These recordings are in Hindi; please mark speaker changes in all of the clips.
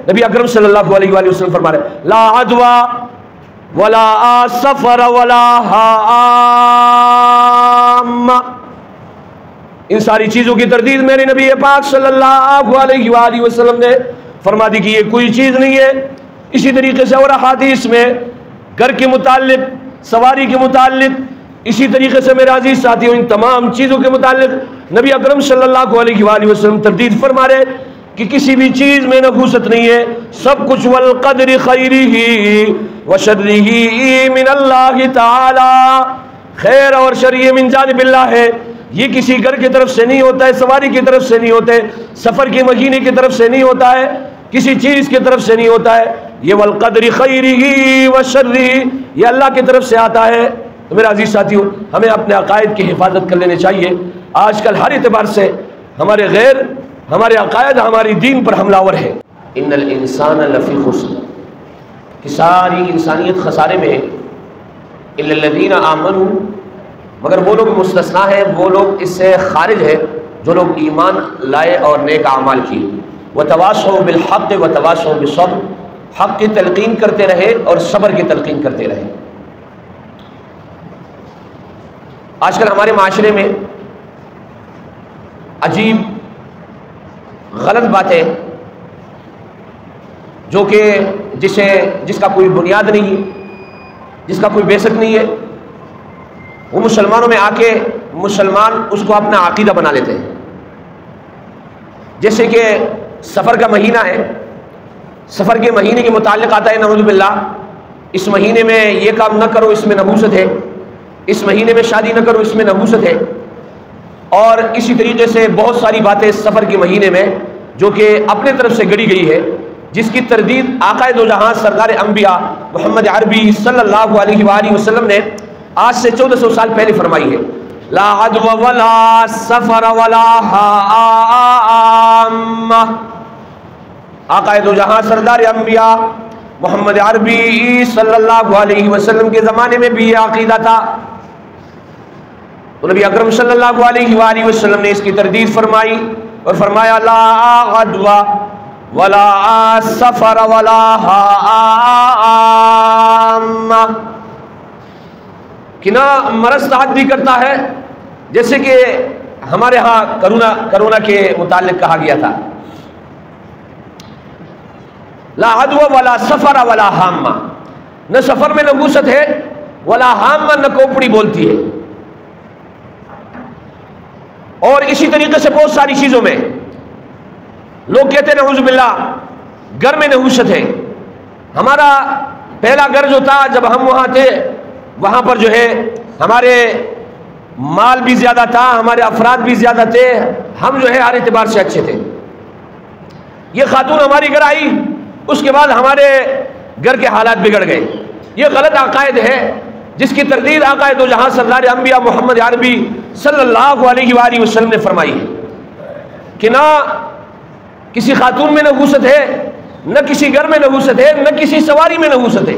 Speaker 1: नबी अकरम सल्लल्लाहु अलैहि वसल्लम फरमा रहे, ला अदवा वला सफर वला हाम्मा, इन सारी चीजों की तरदीद मेरे नबी पाक सल्लल्लाहु अलैहि वसल्लम ने फरमा दी कि ये कोई चीज नहीं है। इसी तरीके से और हदीस में घर के मुतालिक, सवारी के मुतालिक, इसी तरीके से मेरे अजीज साथियों इन तमाम चीजों के मुतालिक नबी अकरम सल्लल्लाहु अलैहि वसल्लम तरदीद फरमा रहे कि किसी भी चीज में नहूसत नहीं है, सब कुछ वल क़द्रि खैरिही व शर्रिही मिनल्लाहि ताला, खैर और शर ये मिन जानिबिल्लाह है। ये किसी घर की तरफ से नहीं होता है, सवारी की तरफ से नहीं होते, सफर के महीने की तरफ से नहीं होता है, किसी चीज की तरफ से नहीं होता है। ये वल क़द्रि खैरिही व शर्रिही ये अल्लाह की तरफ से आता है। तो मेरे अजीज साथियों, हमें अपने अकायद की हिफाजत कर लेनी चाहिए। आजकल हर एतबार से हमारे गैर, हमारे अकायद हमारी दीन पर हमलावर है। इन्नल इंसान लफी खुस्र, कि सारी इंसानियत खसारे में है। इल्लल्लज़ीना आमनू, मगर वो लोग मुस्तस्ना है, वो लोग इससे खारिज है जो लोग ईमान लाए और नेक आमाल किए। वतवासौ बिल हक़ वतवासौ बिस्सब्र, हक़ की तलकीन करते रहे और सब्र की तलकीन करते रहे। आजकल हमारे माशरे में अजीब गलत बातें जो कि जिसका कोई बुनियाद नहीं है, जिसका कोई बेसिक नहीं है, वो मुसलमानों में आके मुसलमान उसको अपना अकीदा बना लेते हैं। जैसे कि सफ़र का महीना है, सफ़र के महीने के मुताल्लिक़ आता है नऊज़ु बिल्लाह, इस महीने में ये काम न करो इसमें नहूसत है, इस महीने में शादी न करो इसमें नहूसत है। और इसी तरीके से बहुत सारी बातें सफ़र के महीने में जो कि अपने तरफ से गढ़ी गई है, जिसकी तरदीद आक़ाए दो जहां सरदार अंबिया मोहम्मद अरबी सल्लल्लाहु अलैहि वसल्लम ने आज से 1400 साल पहले फरमाई है। ला अदवा वला सफर वला हाम्मा, आक़ाए दो जहां सरदार अंबिया मोहम्मद अरबी सल्लल्लाहु अलैहि वसल्लम के ज़माने में भी ये अक़ीदा था। तो नबी अकरम सल्लल्लाहु अलैहि वसल्लम ने इसकी तरदीद फरमाई और फरमाया ला अदवा वला सफर वला हाम्मा, कि ना मरज़ ताअद्दी करता है, जैसे कि हमारे यहाँ करोना के मुतालिक कहा गया था। ला अदवा वला सफर वला हाम्मा, न सफर में नहूसत है, वला हाम्मा न कोपड़ी बोलती है। और इसी तरीके से बहुत सारी चीजों में लोग कहते हैं नऊज़ु बिल्लाह घर में नहूसत है। हमारा पहला घर जो था जब हम वहां थे, वहां पर जो है हमारे माल भी ज्यादा था, हमारे अफराद भी ज्यादा थे, हम जो है हर एतबार से अच्छे थे। ये खातून हमारी घर आई, उसके बाद हमारे घर के हालात बिगड़ गए। ये गलत अकायद है जिसकी तरदीद आक़ाए दो जहां सरदार अंबिया मोहम्मद अरबी सल्लल्लाहु अलैहि वसल्लम ने फरमाई है कि ना किसी खातून में नहूसत है, न किसी घर में नहूसत है, न किसी सवारी में नहूसत है।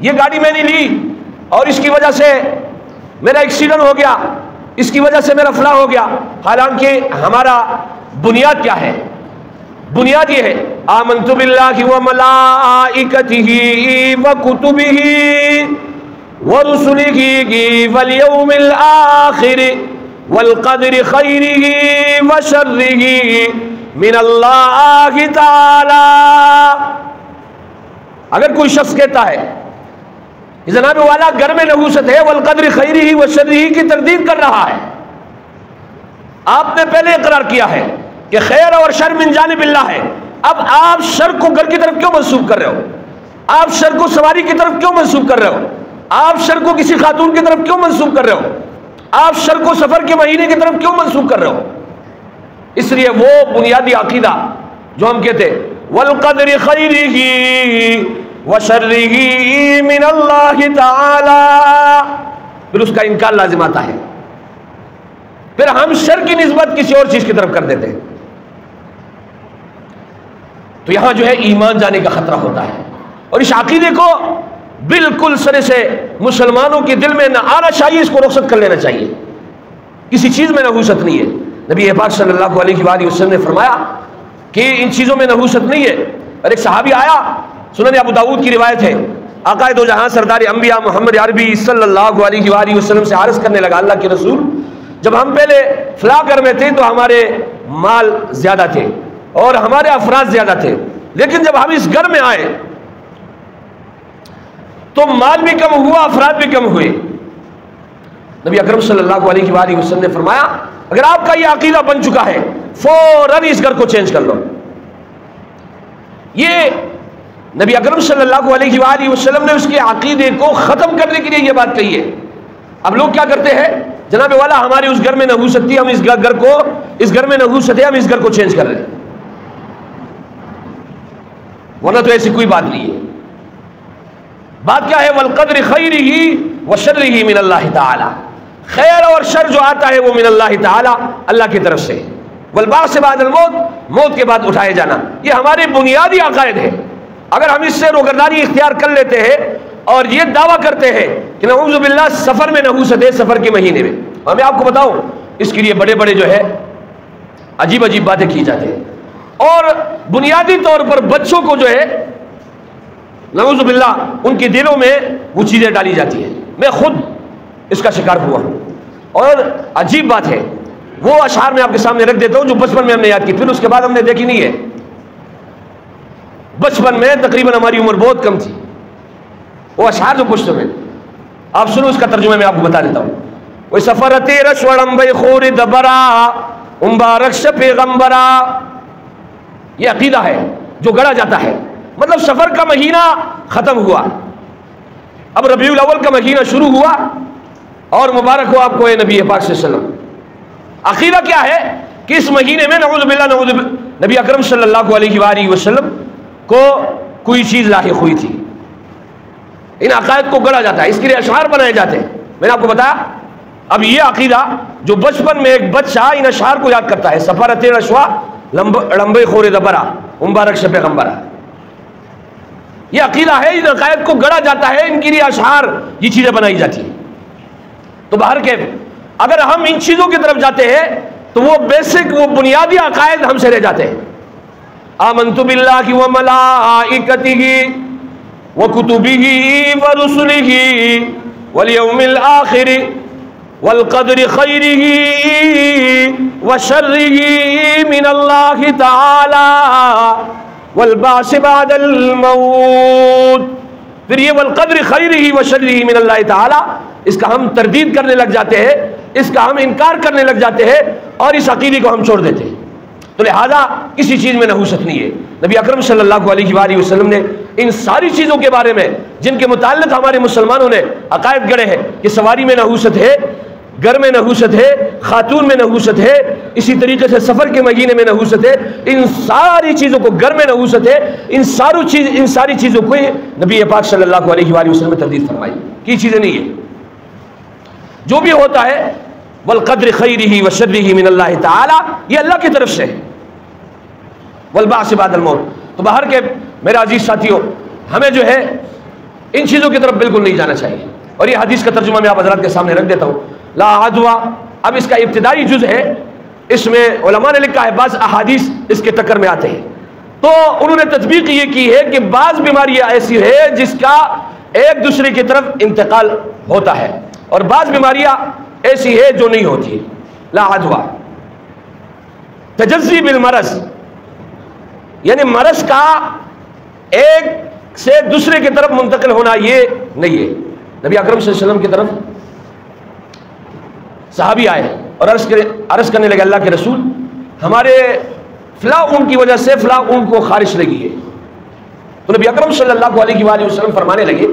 Speaker 1: ये गाड़ी मैंने ली और इसकी वजह से मेरा एक्सीडेंट हो गया, इसकी वजह से मेरा फलाह हो गया। हालांकि हमारा बुनियाद क्या है? बुनियाद ये है आमन्तु बिल्लाहि व मलाइकतिही व कुतुबिही व रुसुलिही वल यौमिल आखिर वल क़द्रि खैरिही व शर्रिही मिनल्लाहि ताला। अगर कोई शख्स कहता है जनाब वाला घर में नहूसत है, वल क़द्रि खैरिही व शर्रिही की तरदीद कर रहा है, आपने पहले इकरार किया है कि खैर और शर मिन जानिबिल्लाह है। अब आप शर को घर की तरफ क्यों मंसूब कर रहे हो? आप शर को सवारी की तरफ क्यों मंसूब कर रहे हो? आप शर को किसी खातून की तरफ क्यों मंसूब कर रहे हो? आप शर को सफर के महीने की तरफ क्यों मंसूब कर रहे हो? इसलिए वो बुनियादी अकीदा जो हम कहते वल क़द्रि खैरिही व शर्रिही मिनल्लाहि ताला, फिर उसका इनकार लाजिम आता है। फिर हम शर की निस्बत किसी और चीज की तरफ कर देते हैं। तो यहां जो है ईमान जाने का खतरा होता है। और इस अकीदे को बिल्कुल सरे से मुसलमानों के दिल में न आना चाहिए, इसको रुख़्सत कर लेना चाहिए। किसी चीज में नहूसत नहीं है। नबी पाक सल्लल्लाहु अलैहि वसल्लम ने फरमाया कि इन चीजों में नहूसत नहीं है। और एक सहाबी आया, सुनन अबू दाऊद की रिवायत है, आकाए दो जहां सरदार अंबिया मोहम्मद अरबी सल्लल्लाहु अलैहि वसल्लम से अर्ज करने लगा, अल्लाह के रसूल, जब हम पहले फला घर में थे तो हमारे माल ज्यादा थे और हमारे अफराद ज्यादा थे, लेकिन जब हम इस घर में आए तो माल भी कम हुआ, अफराद भी कम हुए। नबी अकरम सल्लल्लाहु अलैहि वसल्लम ने फरमाया, अगर आपका यह अकीदा बन चुका है फौरन इस घर को चेंज कर लो। ये नबी अकरम सल्लल्लाहु अलैहि वसल्लम ने उसके अकीदे को खत्म करने के लिए यह बात कही है। अब लोग क्या करते हैं, जनाब वाला हमारे उस घर में नहूसत थी, हम इस घर में नहूसत है, हम इस घर को चेंज कर रहे हैं, वरना तो ऐसी कोई बात नहीं है। बात क्या है, वल क़द्र खैरिही व शर्रिही मिनल्लाहि ताला, खैर और शर जो आता है वो मिनल्लाहि ताला, अल्लाह की तरफ से। वल बाअस बादल मौत, मौत के बाद उठाए जाना, ये हमारे बुनियादी अकायद है। अगर हम इससे रोगरदारी इख्तियार कर लेते हैं और ये दावा करते हैं कि नऊज़ु बिल्लाह सफर में नहूसत है, सफर के महीने में, मैं आपको बताऊं इसके लिए बड़े बड़े जो है अजीब अजीब बातें की जाती हैं और बुनियादी तौर पर बच्चों को जो है नऊज़ु बिल्लाह उनके दिलों में वो चीजें डाली जाती है। मैं खुद इसका शिकार हुआ हूं और अजीब बात है, वो अशआर मैं आपके सामने रख देता हूं जो बचपन में हमने याद की, फिर उसके बाद हमने देखी नहीं है। बचपन में तकरीबन हमारी उम्र बहुत कम थी, वो अशआर जो पुश्त में आप सुनो, उसका तर्जुमा मैं आपको बता देता हूं। वही सफरते रशवड़म्बे खोर दबरा मुबारक से पैगंबरा, ये अकीदा है जो गढ़ा जाता है। मतलब सफर का महीना खत्म हुआ, अब रबीउल अव्वल का महीना शुरू हुआ और मुबारक हो आपको ए नबी पाक सल्लल्लाहु अलैहि वसल्लम। अकीदा क्या है कि इस महीने में नऊज़ु बिल्लाह नबी अकरम सल्लल्लाहु अलैहि वसल्लम को कोई चीज लाहिक हुई थी। इन अकायद को गढ़ा जाता है, इसके लिए अशआर बनाए जाते हैं। मैंने आपको बताया, अब ये अकीदा जो बचपन में एक बच्चा इन अशआर को याद करता है, सफरत रशवा लंबे खोर दबरा मुबारक से पैगंबरा, ये अकीदा है, इन अकायद को गढ़ा जाता है, इनके लिए अशआर ये चीजें बनाई जाती है। तो बाहर के अगर हम इन चीजों की तरफ जाते हैं तो वो बेसिक, वो बुनियादी अकायद हमसे रह जाते हैं। आमन्तु बिल्लाहि व मलाइकतिही व कुतुबिही व रुसुलिही वल यौमिल आखिर वल क़द्रि खैरिही व शर्रिही मिनल्लाहि ताला वल बाअस बादल मौत। फिर ये वल क़द्रि खैरिही व शर्रिही मिनल्लाहि ताला, इसका हम तरदीद करने लग जाते हैं, इसका हम इनकार करने लग जाते हैं और इस अकीदे को हम छोड़ देते हैं। तो लिहाजा किसी चीज में नहूसत नहीं है। नबी अकरम सल्लल्लाहु अलैहि वसल्लम ने इन सारी चीजों के बारे में जिनके मुताल्लिक हमारे मुसलमानों ने अकायद गढ़े हैं कि सवारी में नहूसत है, घर में नहूसत है, खातून में नहूसत है, इसी तरीके से सफर के महीने में नहूसत है, इन सारी चीजों को, घर में नहूसत है, इन सारी चीजों को नबी पाक सल्लल्लाहु अलैहि वसल्लम ने तरदीद फरमाई कि चीजें नहीं है। जो भी होता है वल क़द्र खैरिही व शर्रिही मिनल्लाहि ताला, ये अल्लाह की तरफ से है। वल बाअस बादल मौत। तो बाहर के मेरे अजीज साथियों, हमें जो है इन चीजों की तरफ बिल्कुल नहीं जाना चाहिए। और ये हदीस का तर्जुमा मैं आप हज़रात के सामने रख देता हूँ। ला अदवा, अब इसका इब्तिदाई जुज़ है, इसमें उलमा ने लिखा है बाज़ अहादीस इसके टक्कर में आते हैं। तो उन्होंने तत्बीक ये की है कि बाज़ बीमारियाँ ऐसी है जिसका एक दूसरे की तरफ इंतकाल होता है और बाज़ बीमारियाँ ऐसी है जो नहीं होती। ला अदवा तजज़्ज़ी बिल मरज़, यानी मरज़ का एक से दूसरे की तरफ मुंतकिल होना ये नहीं है। नबी अकरम सल्लल्लाहु अलैहि वसल्लम की तरफ सहाबी आए और अर्ज़ करने लगे, अल्लाह के रसूल, हमारे फला ऊँट की वजह से फला ऊँट को खारिश लगी है। तो नबी अकरम सल्लल्लाहु अलैहि वसल्लम फरमाने लगे,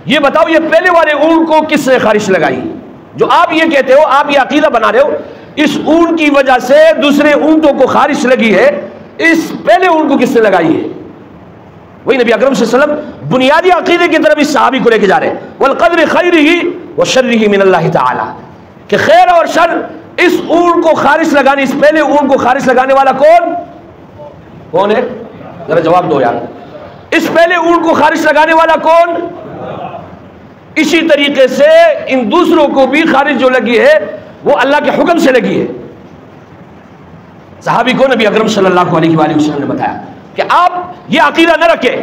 Speaker 1: ये बताओ ये पहले वाले ऊँट को किसने खारिश लगाई? जो आप ये कहते हो, आप ये अकीदा बना रहे हो, इस ऊँट की वजह से दूसरे ऊँटों को खारिश लगी है, इस पहले ऊँट को किसने लगाई है? वही नबी अकरम सल्लल्लाहु अलैहि वसल्लम बुनियादी अकीदे की तरफ इस सहाबी को लेके जा रहे हैं। वल क़द्र खैरिही व शर्रिही मिनल्लाहि ताला, कि खैर और शर, इस ऊँट को खारिश लगाने, इस पहले ऊँट को खारिश लगाने वाला कौन है? जरा जवाब दो यार। इस पहले ऊँट को खारिश लगाने वाला कौन? इसी तरीके से इन दूसरों को भी खारिज जो लगी है वो अल्लाह के हुक्म से लगी है। सहाबी को नबी अकरम सल्लल्लाहु अलैहि वसल्लम ने बताया कि आप ये अकीदा न रखे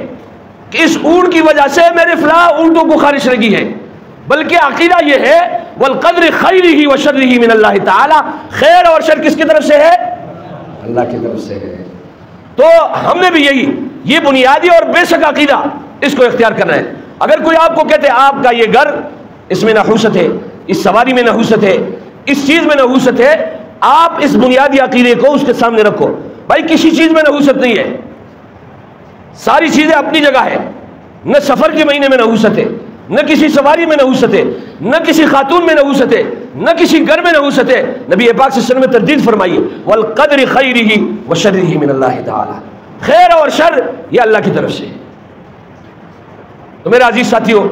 Speaker 1: कि इस ऊंट की वजह से मेरे फला ऊंटों को खारिश लगी है, बल्कि अकीदा ये है वल क़द्र खैरिही व शर्रिही मिन अल्लाह ताला, खैर और शर किसकी तरफ से है? अल्लाह की तरफ से है। तो हमने भी ये बुनियादी और बेशक अकीदा इसको इख्तियार करना है। अगर कोई आपको कहते हैं आपका ये घर, इसमें नहूसत है, इस सवारी में नहूसत है, इस चीज में नहूसत है, आप इस बुनियादी अकीदे को उसके सामने रखो। भाई किसी चीज में नहूसत नहीं है, सारी चीजें अपनी जगह है। न सफर के महीने में नहूसत है, न किसी सवारी में नहूसत है, न किसी खातून में नहूसत है, न किसी घर में नहूसत है। नबी पाक सल्लल्लाहु अलैहि वसल्लम ने तरदीद फरमाई वल क़द्र खैरिही व शर्रिही मिन अल्लाह ताला, खैर और शर ये अल्लाह की तरफ से है। तो मेरे अजीज साथियों,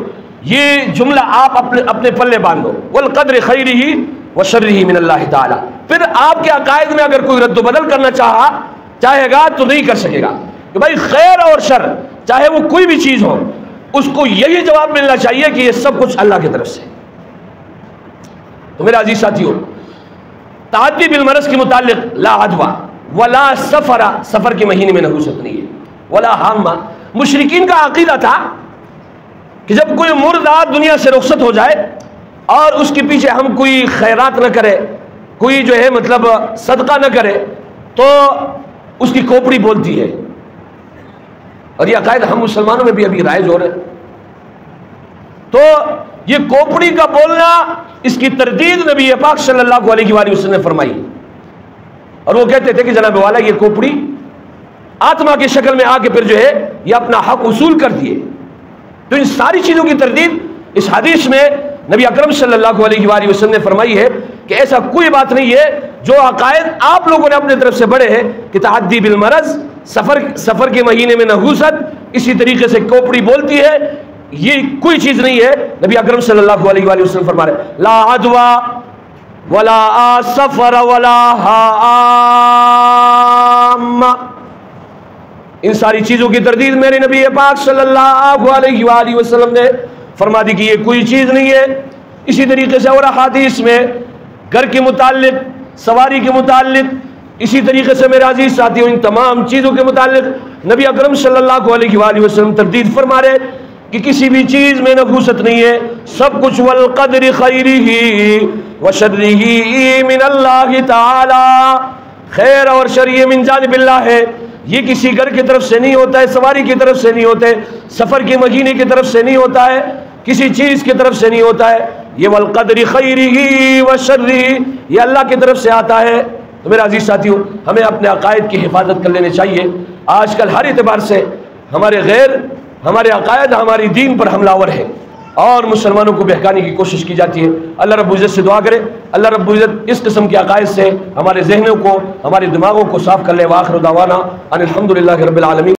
Speaker 1: ये जुमला आप अपने पल्ले बांधो, वल क़द्र खैरिही व शर्रिही मिन अल्लाह ताला। फिर आपके अकायद में अगर कोई रद्द बदल करना चाहेगा तो नहीं कर सकेगा कि भाई खैर और शर चाहे वो कोई भी चीज हो, उसको यही जवाब मिलना चाहिए कि ये सब कुछ अल्लाह की तरफ से। तो मेरे अजीज साथियों, ताअद्दी बिल मरज़ के मुतालिक ला अदवा वला सफरा, सफर के महीने में नहूसत नहीं है, वला हामा। मुशरिकीन का अकीदा था कि जब कोई मुर्दा दुनिया से रुखसत हो जाए और उसके पीछे हम कोई खैरात न करे, कोई जो है मतलब सदका न करे, तो उसकी खोपड़ी बोलती है। और ये अकायद हम मुसलमानों में भी अभी राइज हो रहे हैं। तो ये खोपड़ी का बोलना, इसकी तरदीद नबी पाक सल्लल्लाहु अलैहि वसल्लम ने फरमाई। और वो कहते थे कि जनाब वाला ये खोपड़ी आत्मा की शक्ल में आके फिर जो है ये अपना हक उसूल कर दिए। तो इन सारी चीजों की तरदीद इस हदीस में नबी अकरम सल्लल्लाहु अलैहि वसल्लम ने फरमाई है कि ऐसा कोई बात नहीं है जो अकायद आप लोगों ने अपने तरफ से बड़े हैं कि ताअद्दी बिल मरज़, सफर के महीने में नहूसत, इसी तरीके से खोपड़ी बोलती है, ये कोई चीज नहीं है। नबी अकरम सल्लल्लाहु अलैहि वसल्लम फरमा रहे ला अदवा वला सफर वला हाम। इन सारी चीजों की तरदीद मेरे नबी पाक सल्लल्लाहु अलैहि वसल्लम ने फरमा दी कि ये कोई चीज नहीं है। इसी तरीके से और हदीस में घर के मुतालिक, सवारी के मुतालिक, इसी तरीके से मेरे अजीज साथियों इन तमाम चीजों के मुतालिक नबी अकरम सल्लल्लाहु अलैहि वसल्लम तरदीद फरमा रहे कि किसी भी चीज में नहूसत नहीं है, सब कुछ वल क़द्र खैरिही व शर्रिही मिन अल्लाह ताला, खैर और शर ये मिन जानिबिल्लाह है। ये किसी घर की तरफ से नहीं होता है, सवारी की तरफ से नहीं होते, सफर के महीने की तरफ से नहीं होता है, किसी चीज की तरफ से नहीं होता है। ये वल क़द्र खैरिही व शर्रिही ये अल्लाह की तरफ से आता है। तो मेरे अजीज साथियों, हमें अपने अकायद की हिफाजत कर लेनी चाहिए। आजकल हर एतबार से हमारे अकायद हमारी दीन पर हमलावर है और मुसलमानों को बहकाने की कोशिश की जाती है। अल्लाह रब्बुल इज़्ज़त से दुआ करे, अल्लाह रब्बुल इज़्ज़त इस किस्म के अकायद से हमारे जहनों को, हमारे दिमागों को साफ कर ले। व आखिर दावाना अनिल हम्दुलिल्लाहि रब्बिल आलमीन।